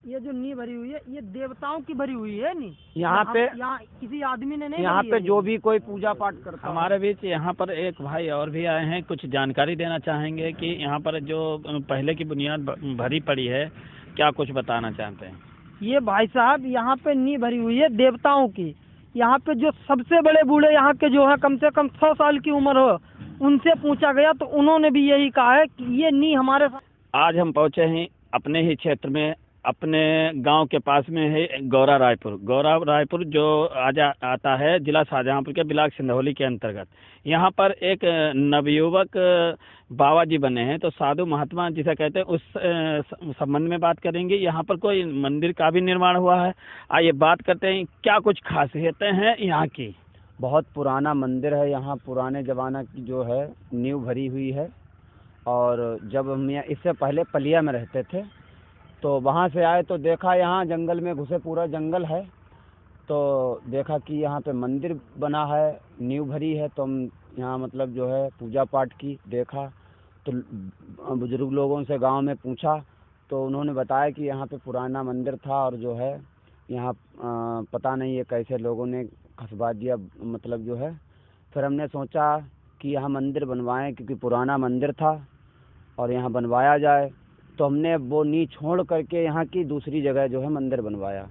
ये जो नींव भरी हुई है ये देवताओं की भरी हुई है नी। यहाँ पे किसी आदमी ने नहीं, यहाँ पे जो भी कोई पूजा पाठ करता है। हमारे बीच यहाँ पर एक भाई और भी आए हैं, कुछ जानकारी देना चाहेंगे कि यहाँ पर जो पहले की बुनियाद भरी पड़ी है, क्या कुछ बताना चाहते हैं? ये भाई साहब यहाँ पे नींव भरी हुई है देवताओं की। यहाँ पे जो सबसे बड़े बूढ़े यहाँ के जो है कम से कम 100 साल की उम्र हो, उनसे पूछा गया तो उन्होंने भी यही कहा है कि ये नींव हमारे। आज हम पहुँचे हैं अपने ही क्षेत्र में, अपने गांव के पास में है गौरा रायपुर जो आता है जिला शाहजहांपुर के ब्लॉक सिंधौली के अंतर्गत। यहाँ पर एक नवयुवक बाबा जी बने हैं, तो साधु महात्मा जिसे कहते हैं उस संबंध में बात करेंगे। यहाँ पर कोई मंदिर का भी निर्माण हुआ है, आइए बात करते हैं क्या कुछ खासियतें हैं यहाँ की। बहुत पुराना मंदिर है, यहाँ पुराने ज़माना की जो है नींव भरी हुई है। और जब हम इससे पहले पलिया में रहते थे तो वहाँ से आए तो देखा यहाँ जंगल में घुसे, पूरा जंगल है, तो देखा कि यहाँ पे मंदिर बना है, नींव भरी है। तो हम यहाँ मतलब जो है पूजा पाठ की, देखा तो बुजुर्ग लोगों से गांव में पूछा तो उन्होंने बताया कि यहाँ पे पुराना मंदिर था और जो है यहाँ पता नहीं है कैसे लोगों ने खसवा दिया, मतलब जो है। फिर हमने सोचा कि यहाँ मंदिर बनवाएं क्योंकि पुराना मंदिर था और यहाँ बनवाया जाए, तो हमने वो नींव छोड़ करके यहाँ की दूसरी जगह जो है मंदिर बनवाया।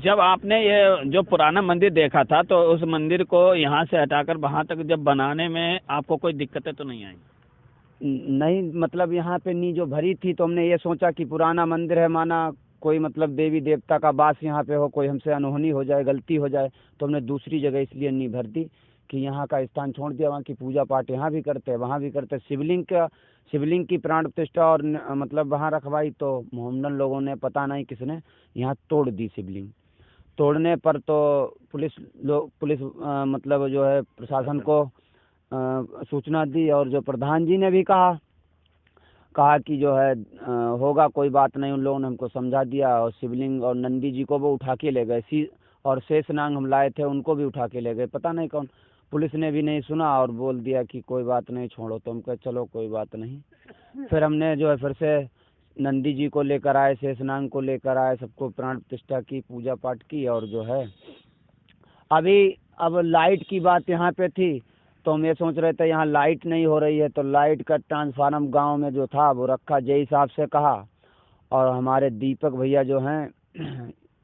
जब आपने ये जो पुराना मंदिर देखा था तो उस मंदिर को यहाँ से हटाकर वहाँ तक जब बनाने में आपको कोई दिक्कतें तो नहीं आई? नहीं, मतलब यहाँ पे नींव जो भरी थी तो हमने ये सोचा कि पुराना मंदिर है, माना कोई मतलब देवी देवता का वास यहाँ पे हो, कोई हमसे अनहोनी हो जाए, गलती हो जाए, तो हमने दूसरी जगह इसलिए नींव भर दी कि यहाँ का स्थान छोड़ दिया। वहाँ की पूजा पाठ यहाँ भी करते हैं, वहाँ भी करते हैं। शिवलिंग की प्राण प्रतिष्ठा और मतलब वहाँ रखवाई तो मोहम्मदन लोगों ने पता नहीं किसने यहाँ तोड़ दी। शिवलिंग तोड़ने पर तो पुलिस मतलब जो है प्रशासन को सूचना दी और जो प्रधान जी ने भी कहा कि जो है होगा, कोई बात नहीं। उन लोगों ने हमको समझा दिया और शिवलिंग और नंदी जी को वो उठा के ले गए, और शेषनाग हम लाए थे उनको भी उठा के ले गए, पता नहीं कौन। पुलिस ने भी नहीं सुना और बोल दिया कि कोई बात नहीं, छोड़ो। तो हम कहे चलो कोई बात नहीं। फिर हमने जो है फिर से नंदी जी को लेकर आए, शेषनाग को लेकर आए, सबको प्राण प्रतिष्ठा की, पूजा पाठ की। और जो है अब लाइट की बात यहाँ पे थी तो हम ये सोच रहे थे यहाँ लाइट नहीं हो रही है, तो लाइट का ट्रांसफार्मर गांव में जो था वो रखा, जय साहब से कहा। और हमारे दीपक भैया जो हैं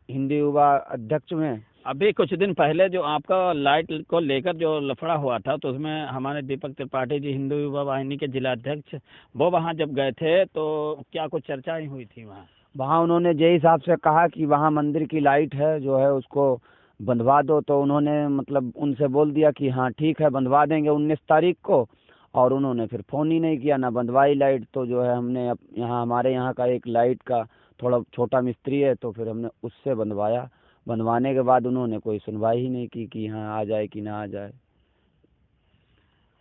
हिंदू युवा अध्यक्ष में, अभी कुछ दिन पहले जो आपका लाइट को लेकर जो लफड़ा हुआ था तो उसमें हमारे दीपक त्रिपाठी जी हिंदू युवा वाहिनी के जिला अध्यक्ष, वो वहाँ जब गए थे तो क्या कुछ चर्चाएं हुई थी वहाँ? उन्होंने जय साहब से कहा कि वहाँ मंदिर की लाइट है जो है उसको बंधवा दो, तो उन्होंने मतलब उनसे बोल दिया कि हाँ ठीक है बंधवा देंगे 19 तारीख को। और उन्होंने फिर फ़ोन ही नहीं किया, ना बंधवाई लाइट। तो जो है हमने यहाँ हमारे यहाँ का एक लाइट का थोड़ा छोटा मिस्त्री है, तो फिर हमने उससे बंधवाया। बनवाने के बाद उन्होंने कोई सुनवाई ही नहीं की कि हाँ आ जाए कि ना आ जाए।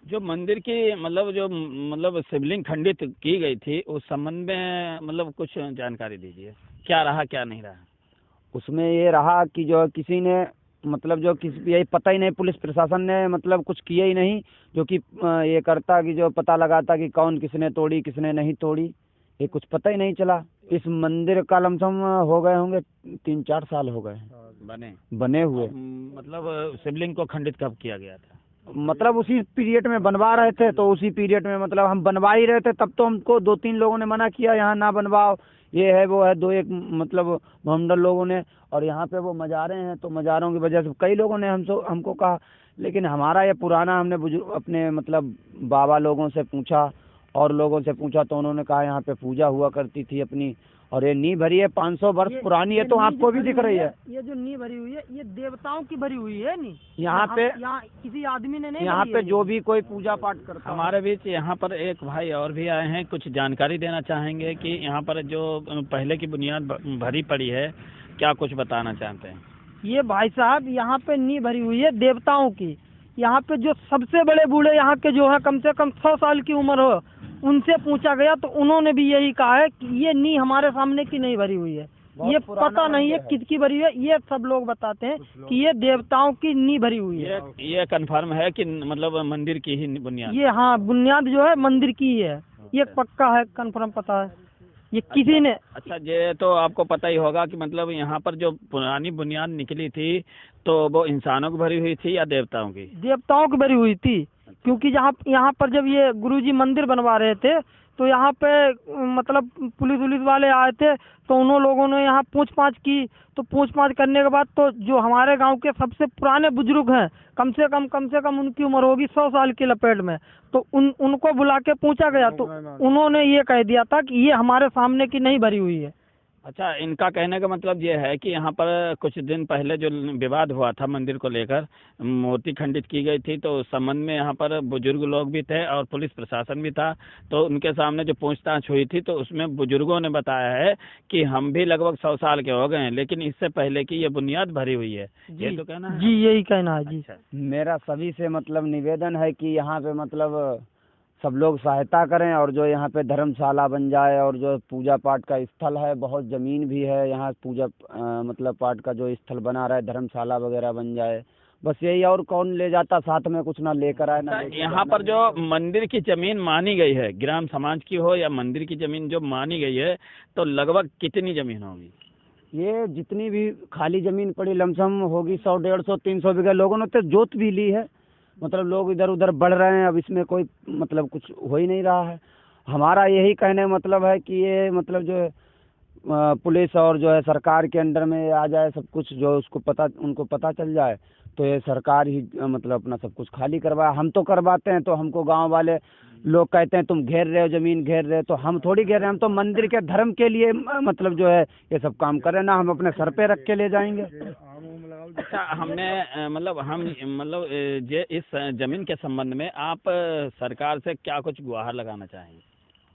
जो मंदिर की मतलब शिवलिंग खंडित की गई थी उस संबंध में मतलब कुछ जानकारी दीजिए, क्या रहा क्या नहीं रहा? उसमें ये रहा कि जो किसी ने मतलब जो किसी यही पता ही नहीं, पुलिस प्रशासन ने मतलब कुछ किया ही नहीं, जो कि ये करता कि जो पता लगाता कि कौन किसने तोड़ी किसने नहीं तोड़ी, ये कुछ पता ही नहीं चला। इस मंदिर का लमसम हो गए होंगे 3-4 साल हो गए बने हुए। मतलब शिवलिंग को खंडित कब किया गया था? मतलब उसी पीरियड में बनवा रहे थे, तो उसी पीरियड में मतलब हम बनवा ही रहे थे, तब तो हमको 2-3 लोगों ने मना किया यहाँ ना बनवाओ, ये है वो है, 2-1 मतलब मोहम्मदन लोगों ने। और यहाँ पे वो मज़ारे हैं तो मज़ारों की वजह से कई लोगों ने हमको कहा, लेकिन हमारा ये पुराना हमने बुजुर्ग अपने मतलब बाबा लोगों से पूछा और लोगों से पूछा तो उन्होंने कहा यहाँ पे पूजा हुआ करती थी अपनी। और ये नींव भरी है 500 वर्ष पुरानी है, तो आपको भी दिख रही है। ये जो नींव भरी हुई है ये देवताओं की भरी हुई है नी। यहाँ पे किसी आदमी ने नहीं, यहाँ पे जो भी कोई पूजा पाठ करता। हमारे बीच यहाँ पर एक भाई और भी आए हैं, कुछ जानकारी देना चाहेंगे कि यहाँ पर जो पहले की बुनियाद भरी पड़ी है, क्या कुछ बताना चाहते हैं? ये भाई साहब यहाँ पे नींव भरी हुई है देवताओं की। यहाँ पे जो सबसे बड़े बूढ़े यहाँ के जो है कम से कम 100 साल की उम्र हो, उनसे पूछा गया तो उन्होंने भी यही कहा है कि ये नींव हमारे सामने की नहीं भरी हुई है, ये पता नहीं है किसकी भरी है। ये सब लोग बताते हैं कि ये देवताओं की नींव भरी हुई है। ये कंफर्म है कि मतलब मंदिर की ही बुनियाद? ये हाँ, बुनियाद जो है मंदिर की ही है, ये पक्का है, कंफर्म पता है। ये किसी ने अच्छा, ये तो आपको पता ही होगा कि मतलब यहाँ पर जो पुरानी बुनियाद निकली थी तो वो इंसानों की भरी हुई थी या देवताओं की? देवताओं की भरी हुई थी, क्योंकि यहाँ पर जब ये गुरुजी मंदिर बनवा रहे थे तो यहाँ पे मतलब पुलिस वुलिस वाले आए थे, तो उन्होंने लोगों ने यहाँ पूछ-पाछ की। तो पूछ-पाछ करने के बाद तो जो हमारे गांव के सबसे पुराने बुजुर्ग हैं, कम से कम उनकी उम्र होगी 100 साल की लपेट में, तो उनको बुला के पूछा गया तो उन्होंने ये कह दिया था कि ये हमारे सामने की नहीं भरी हुई है। अच्छा, इनका कहने का मतलब ये है कि यहाँ पर कुछ दिन पहले जो विवाद हुआ था मंदिर को लेकर, मूर्ति खंडित की गई थी, तो उस संबंध में यहाँ पर बुजुर्ग लोग भी थे और पुलिस प्रशासन भी था, तो उनके सामने जो पूछताछ हुई थी तो उसमें बुजुर्गों ने बताया है कि हम भी लगभग 100 साल के हो गए हैं, लेकिन इससे पहले की ये बुनियाद भरी हुई है। ये तो कहना है? जी, यही कहना है जी। अच्छा। मेरा सभी से मतलब निवेदन है कि यहाँ पे मतलब सब लोग सहायता करें और जो यहाँ पे धर्मशाला बन जाए, और जो पूजा पाठ का स्थल है, बहुत ज़मीन भी है यहाँ, पूजा मतलब पाठ का जो स्थल बना रहा है, धर्मशाला वगैरह बन जाए, बस यही। और कौन ले जाता साथ में, कुछ ना लेकर आए ना। यहाँ पर जो मंदिर की जमीन मानी गई है, ग्राम समाज की हो या मंदिर की जमीन जो मानी गई है, तो लगभग कितनी जमीन होगी? ये जितनी भी खाली ज़मीन पड़ी लमसम होगी 100, 150, 300 बीघा। लोगों ने तो जोत भी ली है, मतलब लोग इधर उधर बढ़ रहे हैं, अब इसमें कोई मतलब कुछ हो ही नहीं रहा है। हमारा यही कहने का मतलब है कि ये मतलब जो है पुलिस और जो है सरकार के अंडर में आ जाए सब कुछ, जो उनको पता चल जाए, तो ये सरकार ही मतलब अपना सब कुछ खाली करवाए। हम तो करवाते हैं, तो हमको गांव वाले लोग कहते हैं तुम घेर रहे हो, ज़मीन घेर रहे हो, तो हम थोड़ी घेर रहे हैं, हम तो मंदिर के धर्म के लिए मतलब जो है ये सब काम कर रहे हैं ना, हम अपने सर पे रख के ले जाएंगे। अच्छा, हमने मतलब ये इस जमीन के संबंध में आप सरकार से क्या कुछ गुहार लगाना चाहेंगे?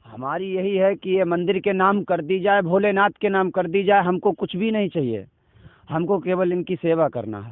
हमारी यही है कि ये मंदिर के नाम कर दी जाए, भोलेनाथ के नाम कर दी जाए, हमको कुछ भी नहीं चाहिए, हमको केवल इनकी सेवा करना है।